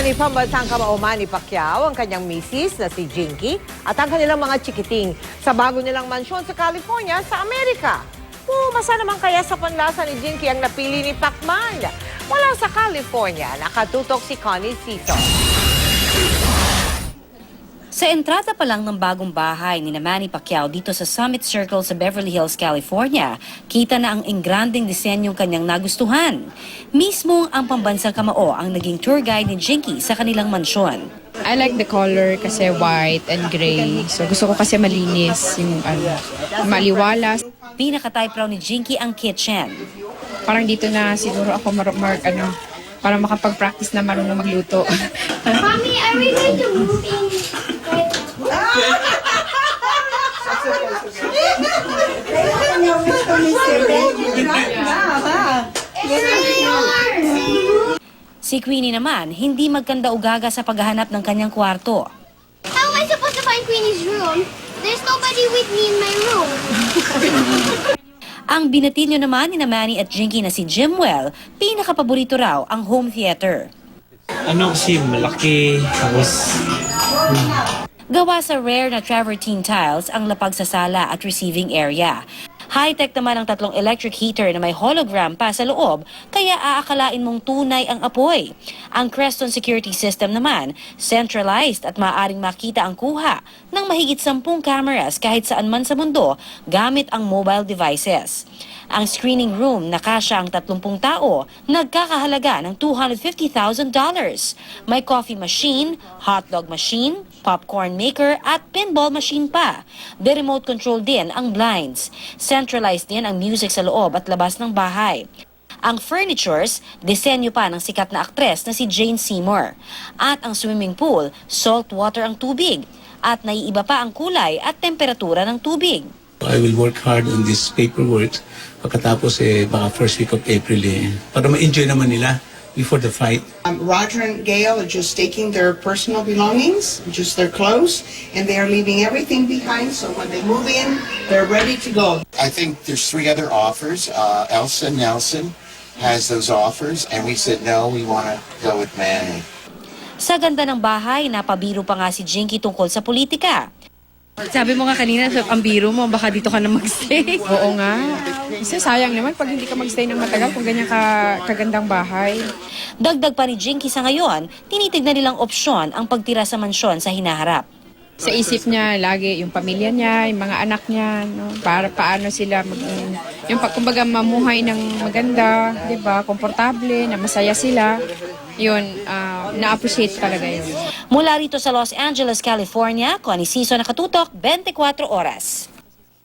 Sinamahan ni pambansang kamao Manny Pacquiao ang kanyang misis na si Jinky at ang kanilang mga chikiting sa bago nilang mansyon sa California sa Amerika. Pumasa naman kaya sa panlasa ni Jinky ang napili ni Pacman. Mula sa California, nakatutok si Connie Cito. Sa entrada pa lang ng bagong bahay ni Manny Pacquiao dito sa Summit Circle sa Beverly Hills, California, kita na ang engranding disenyong kanyang nagustuhan. Mismo ang pambansang kamao ang naging tour guide ni Jinky sa kanilang mansyon. I like the color kasi white and gray. So gusto ko kasi malinis, yung maliwalas. Pinaka-type raw ni Jinky ang kitchen. Parang dito na siguro ako para makapag-practice na marunong magluto. Mommy, are we going to move in? Si Queenie naman, hindi magkanda-ugaga sa paghahanap ng kanyang kwarto. How am I supposed to find Queenie's room? There's nobody with me in my room. Ang binatilyo naman ni Manny at Jinky na si Jimwell, pinakapaborito raw ang home theater. Kasi malaki, tapos Gawa sa rare na travertine tiles ang lapag sa sala at receiving area. High-tech naman ang tatlong electric heater na may hologram pa sa loob, kaya aakalain mong tunay ang apoy. Ang Creston security system naman, centralized at maaaring makita ang kuha ng mahigit 10 cameras kahit saan man sa mundo gamit ang mobile devices. Ang screening room na kasya ang 30 tao, nagkakahalaga ng $250,000. May coffee machine, hotdog machine, popcorn maker at pinball machine pa. The remote control din ang blinds. Centralized din ang music sa loob at labas ng bahay. Ang furnitures, disenyo pa ng sikat na aktres na si Jane Seymour. At ang swimming pool, salt water ang tubig. At naiiba pa ang kulay at temperatura ng tubig. I will work hard on this paperwork pagkatapos baka first week of April para ma-enjoy naman nila before the fight. Roger and Gail are just taking their personal belongings, just their clothes, and they are leaving everything behind, so when they move in, they're ready to go. I think there's 3 other offers. Elsa Nelson has those offers, and we said no, we want to go with Manny. Sa ganda ng bahay, napabiro pa nga si Jinky tungkol sa politika. Sabi mo nga kanina, ang biro mo, baka dito ka na magstay. Oo nga. Kasi sayang naman pag hindi ka magstay ng matagal kung ganyan kagandang bahay. Dagdag pa ni Jinky sa ngayon, tinitignan nilang opsyon ang pagtira sa mansyon sa hinaharap. Sa isip niya, lagi yung pamilya niya, yung mga anak niya, no? Para paano sila yung kumbaga mamuhay ng maganda, 'di ba? Komportable, na masaya sila. Yun, na-appreciate talaga yun. Mula rito sa Los Angeles, California, Connie Cito, nakatutok 24 oras.